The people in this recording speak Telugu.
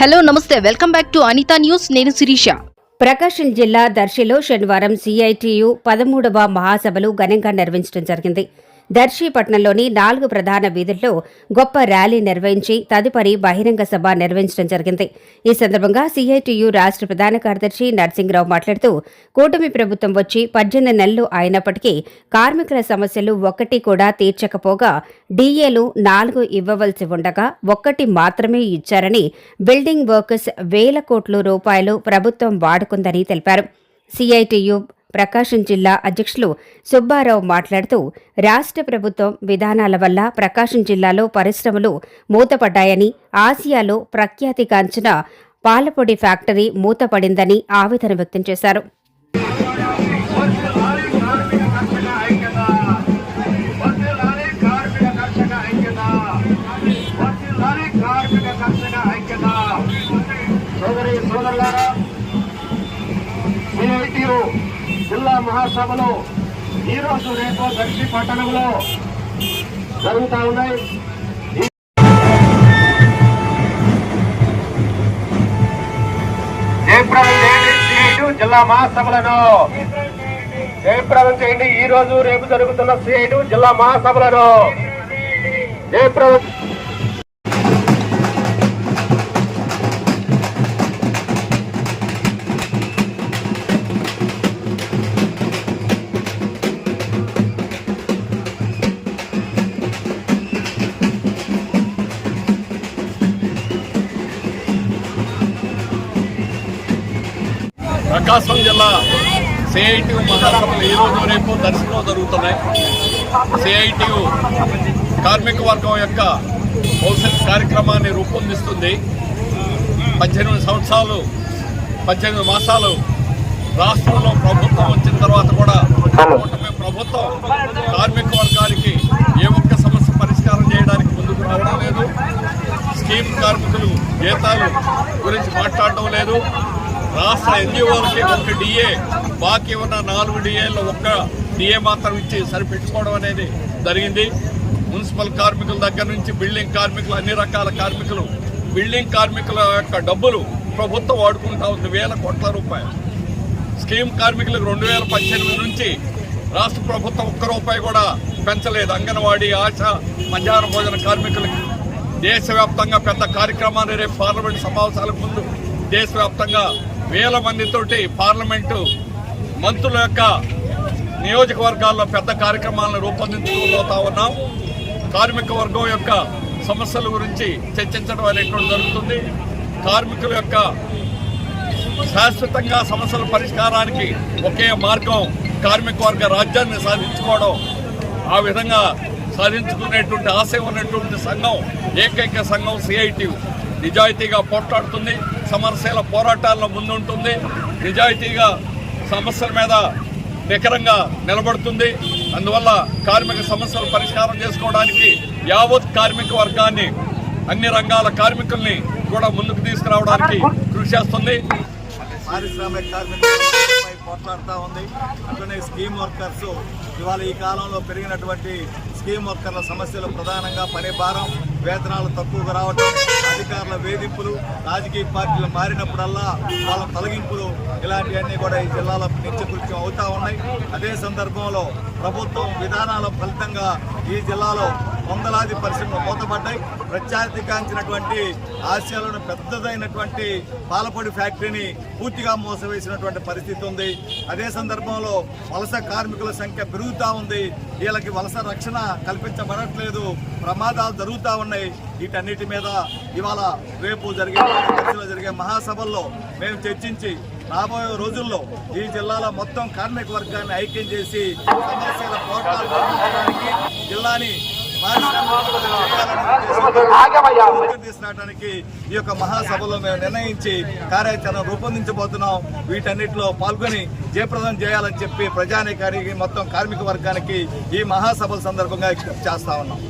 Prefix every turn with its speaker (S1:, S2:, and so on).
S1: హలో నమస్తే welcome back to Anitha news. నేను శిరీష.
S2: ప్రకాశం జిల్లా దర్శిలో శనివారం సిఐటియు 13వ మహాసభలు ఘనంగా నిర్వహించడం జరిగింది. దర్శి పట్టణంలోని 4 ప్రధాన వీధుల్లో గొప్ప ర్యాలీ నిర్వహించి తదుపరి బహిరంగ సభ నిర్వహించడం జరిగింది. ఈ సందర్భంగా సిఐటియు రాష్ట్ర ప్రధాన కార్యదర్శి నర్సింగరావు మాట్లాడుతూ, కూటమి ప్రభుత్వం వచ్చి 18 నెలలు అయినప్పటికీ కార్మికుల సమస్యలు ఒక్కటి కూడా తీర్చకపోగా డీఏలు 4 ఇవ్వవలసి ఉండగా 1 మాత్రమే ఇచ్చారని, బిల్డింగ్ వర్కర్స్ వేల కోట్ల రూపాయలు ప్రభుత్వం వాడుకుందని తెలిపారు. సిఐటియు ప్రకాశం జిల్లా అధ్యక్షులు సుబ్బారావు మాట్లాడుతూ, రాష్ట్ర ప్రభుత్వం విధానాల వల్ల ప్రకాశం జిల్లాలో పరిశ్రమలు మూతపడ్డాయని, ఆసియాలో ప్రఖ్యాతిగాంచిన పాలపొడి ఫ్యాక్టరీ మూతపడిందని ఆవేదన వ్యక్తం చేశారు.
S3: జిల్లా మహాసభలు ఈరోజు రేపు దర్శి పట్టణంలో జరుగుతూ ఉన్నాయి. జయప్రదం చేయండి జిల్లా మహాసభలను, జయప్రదం చేయండి. ఈ రోజు రేపు జరుగుతున్న సిఐటి జిల్లా మహాసభలను జయప్రదం.
S4: ప్రకాశం జిల్లా సిఐటియు మహాసభలు ఈరోజు రేపు దర్శిలో జరుగుతున్నాయి. సిఐటియు కార్మిక వర్గం యొక్క భవిష్యత్ కార్యక్రమాన్ని రూపొందిస్తుంది. 18 మాసాలు రాష్ట్రంలో ప్రభుత్వం వచ్చిన తర్వాత కూడా కూటమి ప్రభుత్వం కార్మిక వర్గానికి ఏ ఒక్క సమస్య పరిష్కారం చేయడానికి ముందుకు రావడం లేదు. స్కీమ్ కార్మికులు జీతాలు గురించి మాట్లాడడం లేదు. రాష్ట్ర ఎన్జిఓలకి 1 డిఏ, బాకీ ఉన్న 4 డిఏల్లో 1 డిఏ మాత్రం ఇచ్చి సరిపెట్టుకోవడం అనేది జరిగింది. మున్సిపల్ కార్మికుల దగ్గర నుంచి బిల్డింగ్ కార్మికులు, అన్ని రకాల కార్మికులు, బిల్డింగ్ కార్మికుల యొక్క డబ్బులు ప్రభుత్వం వాడుకుంటా ఉంది, వేల కోట్ల రూపాయలు. స్కీమ్ కార్మికులకు 2018 నుంచి రాష్ట్ర ప్రభుత్వం 1 రూపాయి కూడా పెంచలేదు. అంగన్వాడీ, ఆశా, మధ్యాహ్న భోజన కార్మికులకి దేశవ్యాప్తంగా పెద్ద కార్యక్రమాన్ని రేపు పార్లమెంటు సమావేశాలకు ముందు దేశవ్యాప్తంగా వేల మందితోటి పార్లమెంటు మంత్రుల యొక్క నియోజకవర్గాల్లో పెద్ద కార్యక్రమాలను రూపొందించుకోబోతా ఉన్నాం. కార్మిక వర్గం యొక్క సమస్యల గురించి చర్చించడం అనేటువంటి జరుగుతుంది. కార్మికుల యొక్క శాశ్వతంగా సమస్యల పరిష్కారానికి ఒకే మార్గం కార్మిక వర్గ రాజ్యాన్ని సాధించుకోవడం. ఆ విధంగా సాధించుకునేటువంటి ఆశ ఉన్నటువంటి సంఘం, ఏకైక సంఘం సిఐటియు నిజాయితీగా పోట్లాడుతుంది. సమస్యల పోరాటాల్లో ముందుంటుంది. నిజాయితీగా సమస్యల మీద నికరంగా నిలబడుతుంది. అందువల్ల కార్మిక సమస్యలు పరిష్కారం చేసుకోవడానికి యావత్ కార్మిక వర్గాన్ని, అన్ని రంగాల కార్మికుల్ని కూడా ముందుకు తీసుకురావడానికి కృషి చేస్తుంది.
S5: పారిశ్రామిక కార్మికులపై పోట్లాడుతూ ఉంది. అట్లనే స్కీమ్ వర్కర్స్ ఇవాళ ఈ కాలంలో పెరిగినటువంటి స్కీమ్ వర్కర్ల సమస్యలు ప్రధానంగా పని భారం, వేతనాలు తక్కువగా రావడం, అధికారుల వేధింపులు, రాజకీయ పార్టీలు మారినప్పుడల్లా వాళ్ళ తొలగింపులు, ఇలాంటివన్నీ కూడా ఈ జిల్లాలో నిత్యకృత్యం అవుతూ ఉన్నాయి. అదే సందర్భంలో ప్రభుత్వం విధానాల ఫలితంగా ఈ జిల్లాలో వందలాది పరిశ్రమలు మూతపడ్డాయి. ప్రఖ్యాతిగాంచినటువంటి ఆసియాలోని పెద్దదైనటువంటి పాలపొడి ఫ్యాక్టరీని పూర్తిగా మూసివేసినటువంటి పరిస్థితి ఉంది. అదే సందర్భంలో వలస కార్మికుల సంఖ్య పెరుగుతూ ఉంది. వీళ్ళకి వలస రక్షణ కల్పించబడట్లేదు, ప్రమాదాలు జరుగుతూ ఉన్నాయి. వీటన్నిటి మీద ఇవాళ రేపు జరిగే మహాసభల్లో మేము చర్చించి రాబోయే రోజుల్లో ఈ జిల్లాలో మొత్తం కార్మిక వర్గాన్ని ఐక్యం చేసి సమస్యల పోరాటానికి జిల్లాని తీసుకురావడానికి ఈ యొక్క మహాసభలో మేము నిర్ణయించి కార్యాచరణ రూపొందించబోతున్నాం. వీటన్నిటిలో పాల్గొని జయప్రదం చేయాలని చెప్పి ప్రజానీకానికి, మొత్తం కార్మిక వర్గానికి ఈ మహాసభల సందర్భంగా చేస్తా ఉన్నాం.